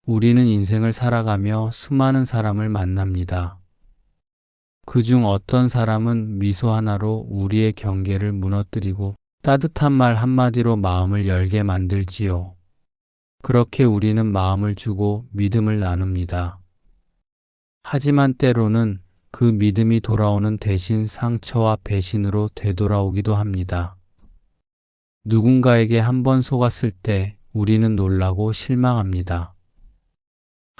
우리는 인생을 살아가며 수많은 사람을 만납니다. 그중 어떤 사람은 미소 하나로 우리의 경계를 무너뜨리고 따뜻한 말 한마디로 마음을 열게 만들지요. 그렇게 우리는 마음을 주고 믿음을 나눕니다. 하지만 때로는 그 믿음이 돌아오는 대신 상처와 배신으로 되돌아오기도 합니다. 누군가에게 한 번 속았을 때 우리는 놀라고 실망합니다.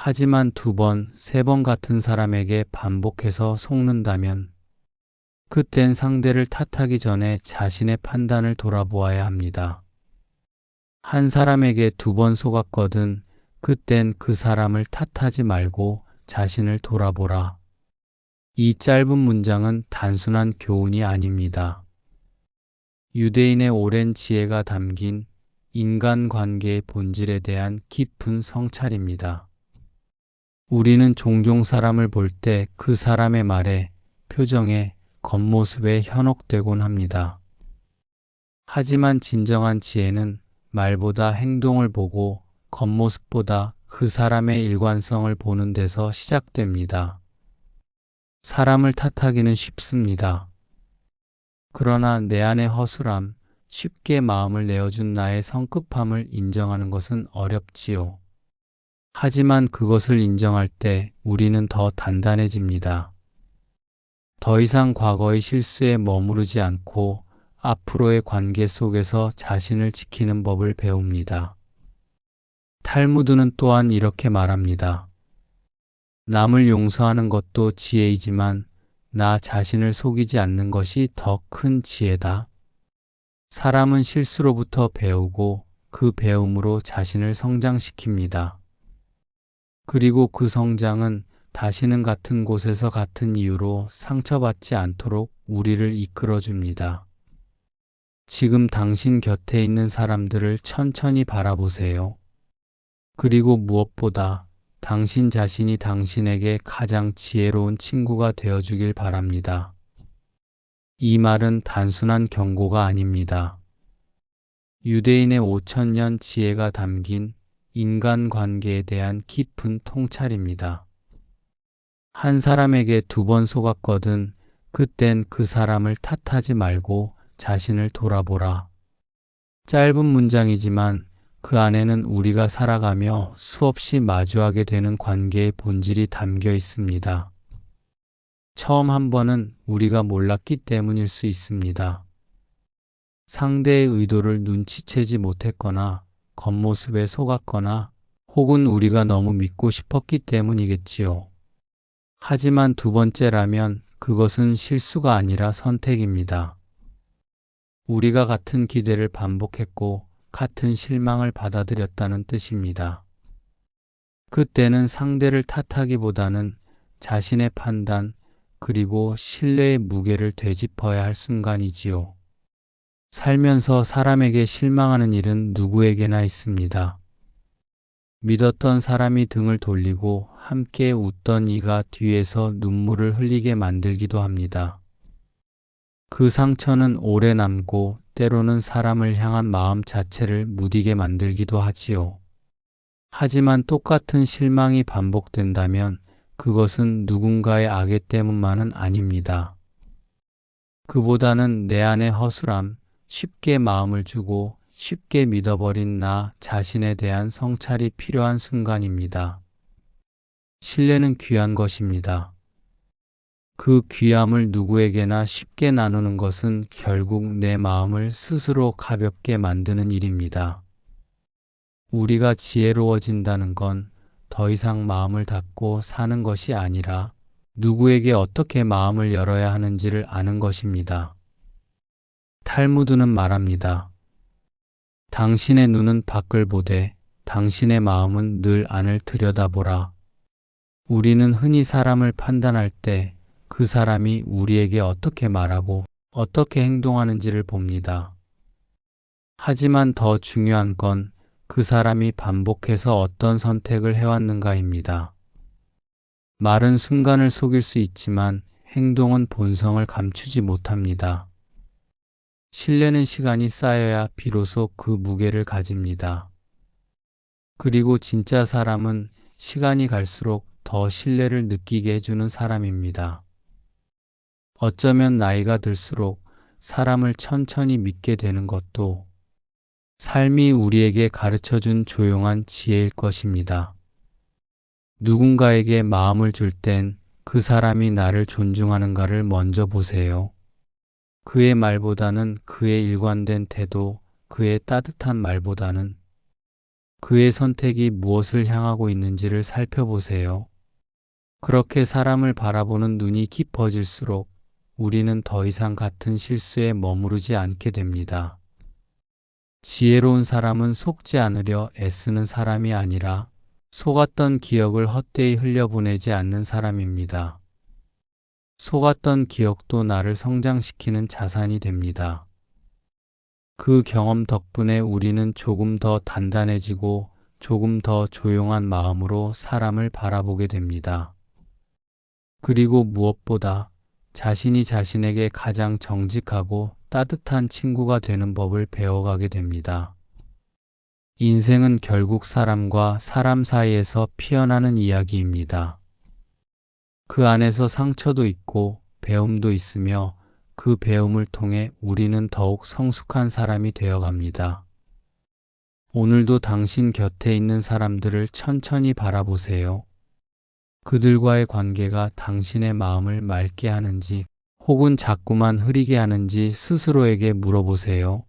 하지만 두 번, 세 번 같은 사람에게 반복해서 속는다면 그땐 상대를 탓하기 전에 자신의 판단을 돌아보아야 합니다. 한 사람에게 두 번 속았거든 그땐 그 사람을 탓하지 말고 자신을 돌아보라. 이 짧은 문장은 단순한 교훈이 아닙니다. 유대인의 오랜 지혜가 담긴 인간관계의 본질에 대한 깊은 성찰입니다. 우리는 종종 사람을 볼 때 그 사람의 말에, 표정에, 겉모습에 현혹되곤 합니다. 하지만 진정한 지혜는 말보다 행동을 보고 겉모습보다 그 사람의 일관성을 보는 데서 시작됩니다. 사람을 탓하기는 쉽습니다. 그러나 내 안의 허술함, 쉽게 마음을 내어준 나의 성급함을 인정하는 것은 어렵지요. 하지만 그것을 인정할 때 우리는 더 단단해집니다. 더 이상 과거의 실수에 머무르지 않고 앞으로의 관계 속에서 자신을 지키는 법을 배웁니다. 탈무드는 또한 이렇게 말합니다. 남을 용서하는 것도 지혜이지만 나 자신을 속이지 않는 것이 더 큰 지혜다. 사람은 실수로부터 배우고 그 배움으로 자신을 성장시킵니다. 그리고 그 성장은 다시는 같은 곳에서 같은 이유로 상처받지 않도록 우리를 이끌어줍니다. 지금 당신 곁에 있는 사람들을 천천히 바라보세요. 그리고 무엇보다 당신 자신이 당신에게 가장 지혜로운 친구가 되어주길 바랍니다. 이 말은 단순한 경고가 아닙니다. 유대인의 5000년 지혜가 담긴 인간관계에 대한 깊은 통찰입니다. 한 사람에게 두 번 속았거든 그땐 그 사람을 탓하지 말고 자신을 돌아보라. 짧은 문장이지만 그 안에는 우리가 살아가며 수없이 마주하게 되는 관계의 본질이 담겨 있습니다. 처음 한 번은 우리가 몰랐기 때문일 수 있습니다. 상대의 의도를 눈치채지 못했거나 겉모습에 속았거나 혹은 우리가 너무 믿고 싶었기 때문이겠지요. 하지만 두 번째라면 그것은 실수가 아니라 선택입니다. 우리가 같은 기대를 반복했고 같은 실망을 받아들였다는 뜻입니다. 그때는 상대를 탓하기보다는 자신의 판단 그리고 신뢰의 무게를 되짚어야 할 순간이지요. 살면서 사람에게 실망하는 일은 누구에게나 있습니다. 믿었던 사람이 등을 돌리고 함께 웃던 이가 뒤에서 눈물을 흘리게 만들기도 합니다. 그 상처는 오래 남고 때로는 사람을 향한 마음 자체를 무디게 만들기도 하지요. 하지만 똑같은 실망이 반복된다면 그것은 누군가의 악의 때문만은 아닙니다. 그보다는 내 안의 허술함, 쉽게 마음을 주고 쉽게 믿어버린 나 자신에 대한 성찰이 필요한 순간입니다. 신뢰는 귀한 것입니다. 그 귀함을 누구에게나 쉽게 나누는 것은 결국 내 마음을 스스로 가볍게 만드는 일입니다. 우리가 지혜로워진다는 건 더 이상 마음을 닫고 사는 것이 아니라 누구에게 어떻게 마음을 열어야 하는지를 아는 것입니다. 탈무드는 말합니다. 당신의 눈은 밖을 보되 당신의 마음은 늘 안을 들여다보라. 우리는 흔히 사람을 판단할 때 그 사람이 우리에게 어떻게 말하고 어떻게 행동하는지를 봅니다. 하지만 더 중요한 건 그 사람이 반복해서 어떤 선택을 해왔는가입니다. 말은 순간을 속일 수 있지만 행동은 본성을 감추지 못합니다. 신뢰는 시간이 쌓여야 비로소 그 무게를 가집니다. 그리고 진짜 사람은 시간이 갈수록 더 신뢰를 느끼게 해주는 사람입니다. 어쩌면 나이가 들수록 사람을 천천히 믿게 되는 것도 삶이 우리에게 가르쳐준 조용한 지혜일 것입니다. 누군가에게 마음을 줄 땐 그 사람이 나를 존중하는가를 먼저 보세요. 그의 말보다는 그의 일관된 태도, 그의 따뜻한 말보다는 그의 선택이 무엇을 향하고 있는지를 살펴보세요. 그렇게 사람을 바라보는 눈이 깊어질수록 우리는 더 이상 같은 실수에 머무르지 않게 됩니다. 지혜로운 사람은 속지 않으려 애쓰는 사람이 아니라 속았던 기억을 헛되이 흘려보내지 않는 사람입니다. 속았던 기억도 나를 성장시키는 자산이 됩니다. 그 경험 덕분에 우리는 조금 더 단단해지고 조금 더 조용한 마음으로 사람을 바라보게 됩니다. 그리고 무엇보다 자신이 자신에게 가장 정직하고 따뜻한 친구가 되는 법을 배워가게 됩니다. 인생은 결국 사람과 사람 사이에서 피어나는 이야기입니다. 그 안에서 상처도 있고 배움도 있으며 그 배움을 통해 우리는 더욱 성숙한 사람이 되어갑니다. 오늘도 당신 곁에 있는 사람들을 천천히 바라보세요. 그들과의 관계가 당신의 마음을 맑게 하는지 혹은 자꾸만 흐리게 하는지 스스로에게 물어보세요.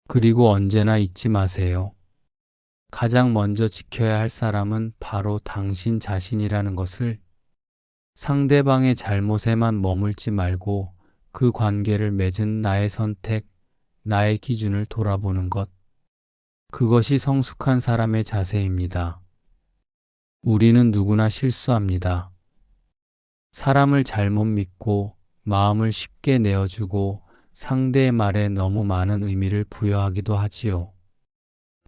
그리고 언제나 잊지 마세요. 가장 먼저 지켜야 할 사람은 바로 당신 자신이라는 것을. 상대방의 잘못에만 머물지 말고 그 관계를 맺은 나의 선택, 나의 기준을 돌아보는 것. 그것이 성숙한 사람의 자세입니다. 우리는 누구나 실수합니다. 사람을 잘못 믿고 마음을 쉽게 내어주고 상대의 말에 너무 많은 의미를 부여하기도 하지요.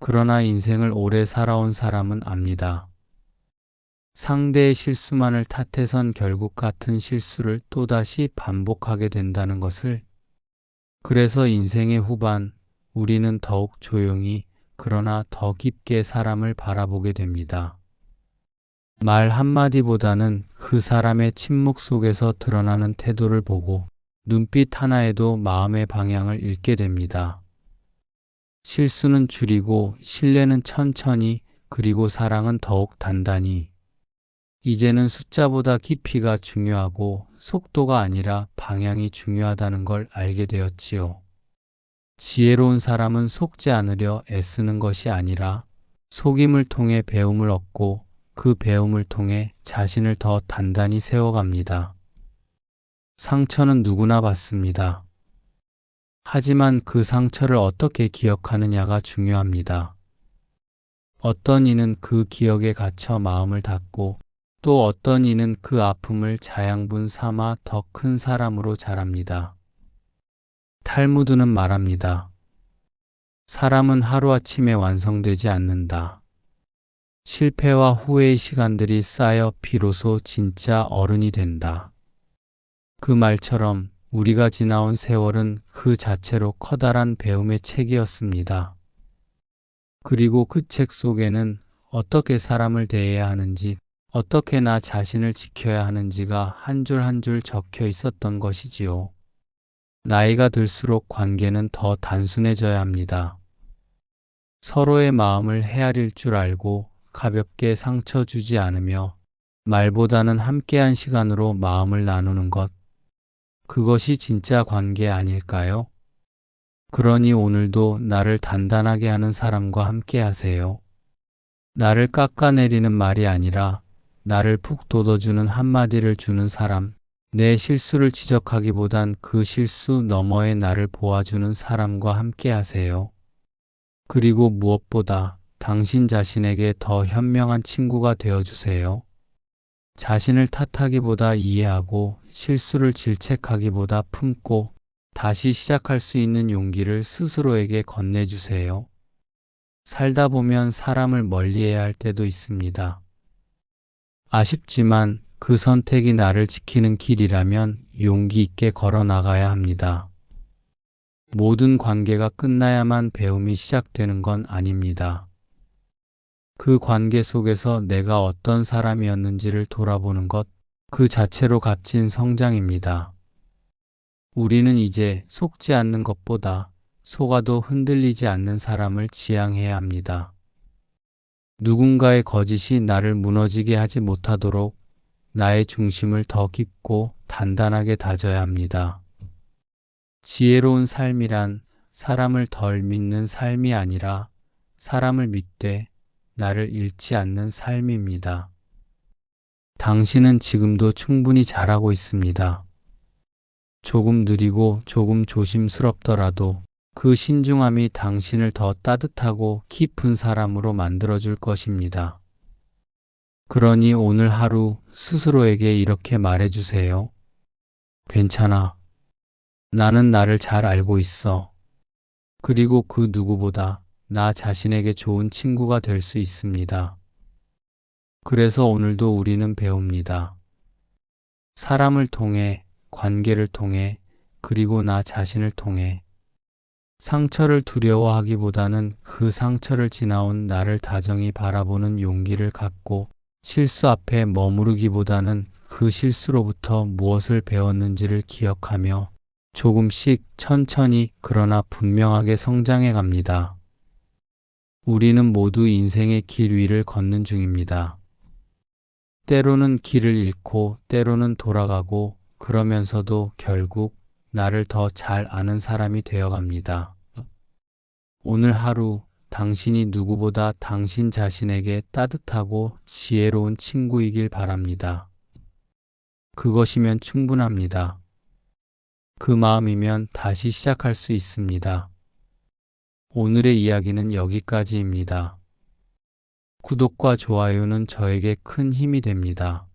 그러나 인생을 오래 살아온 사람은 압니다. 상대의 실수만을 탓해선 결국 같은 실수를 또다시 반복하게 된다는 것을. 그래서 인생의 후반, 우리는 더욱 조용히 그러나 더 깊게 사람을 바라보게 됩니다. 말 한마디보다는 그 사람의 침묵 속에서 드러나는 태도를 보고 눈빛 하나에도 마음의 방향을 잃게 됩니다. 실수는 줄이고 신뢰는 천천히 그리고 사랑은 더욱 단단히. 이제는 숫자보다 깊이가 중요하고 속도가 아니라 방향이 중요하다는 걸 알게 되었지요. 지혜로운 사람은 속지 않으려 애쓰는 것이 아니라 속임을 통해 배움을 얻고 그 배움을 통해 자신을 더 단단히 세워갑니다. 상처는 누구나 받습니다. 하지만 그 상처를 어떻게 기억하느냐가 중요합니다. 어떤 이는 그 기억에 갇혀 마음을 닫고 또 어떤 이는 그 아픔을 자양분 삼아 더 큰 사람으로 자랍니다. 탈무드는 말합니다. 사람은 하루아침에 완성되지 않는다. 실패와 후회의 시간들이 쌓여 비로소 진짜 어른이 된다. 그 말처럼 우리가 지나온 세월은 그 자체로 커다란 배움의 책이었습니다. 그리고 그 책 속에는 어떻게 사람을 대해야 하는지, 어떻게 나 자신을 지켜야 하는지가 한 줄 한 줄 적혀 있었던 것이지요. 나이가 들수록 관계는 더 단순해져야 합니다. 서로의 마음을 헤아릴 줄 알고 가볍게 상처 주지 않으며 말보다는 함께한 시간으로 마음을 나누는 것. 그것이 진짜 관계 아닐까요? 그러니 오늘도 나를 단단하게 하는 사람과 함께 하세요. 나를 깎아내리는 말이 아니라 나를 푹 돋워주는 한마디를 주는 사람, 내 실수를 지적하기보단 그 실수 너머의 나를 보아주는 사람과 함께 하세요. 그리고 무엇보다 당신 자신에게 더 현명한 친구가 되어주세요. 자신을 탓하기보다 이해하고 실수를 질책하기보다 품고 다시 시작할 수 있는 용기를 스스로에게 건네주세요. 살다 보면 사람을 멀리해야 할 때도 있습니다. 아쉽지만 그 선택이 나를 지키는 길이라면 용기 있게 걸어 나가야 합니다. 모든 관계가 끝나야만 배움이 시작되는 건 아닙니다. 그 관계 속에서 내가 어떤 사람이었는지를 돌아보는 것, 그 자체로 값진 성장입니다. 우리는 이제 속지 않는 것보다 속아도 흔들리지 않는 사람을 지향해야 합니다. 누군가의 거짓이 나를 무너지게 하지 못하도록 나의 중심을 더 깊고 단단하게 다져야 합니다. 지혜로운 삶이란 사람을 덜 믿는 삶이 아니라 사람을 믿되 나를 잃지 않는 삶입니다. 당신은 지금도 충분히 잘하고 있습니다. 조금 느리고 조금 조심스럽더라도 그 신중함이 당신을 더 따뜻하고 깊은 사람으로 만들어줄 것입니다. 그러니 오늘 하루 스스로에게 이렇게 말해주세요. 괜찮아. 나는 나를 잘 알고 있어. 그리고 그 누구보다 나 자신에게 좋은 친구가 될 수 있습니다. 그래서 오늘도 우리는 배웁니다. 사람을 통해, 관계를 통해, 그리고 나 자신을 통해 상처를 두려워하기보다는 그 상처를 지나온 나를 다정히 바라보는 용기를 갖고 실수 앞에 머무르기보다는 그 실수로부터 무엇을 배웠는지를 기억하며 조금씩 천천히 그러나 분명하게 성장해 갑니다. 우리는 모두 인생의 길 위를 걷는 중입니다. 때로는 길을 잃고 때로는 돌아가고 그러면서도 결국 나를 더 잘 아는 사람이 되어갑니다. 오늘 하루 당신이 누구보다 당신 자신에게 따뜻하고 지혜로운 친구이길 바랍니다. 그것이면 충분합니다. 그 마음이면 다시 시작할 수 있습니다. 오늘의 이야기는 여기까지입니다. 구독과 좋아요는 저에게 큰 힘이 됩니다.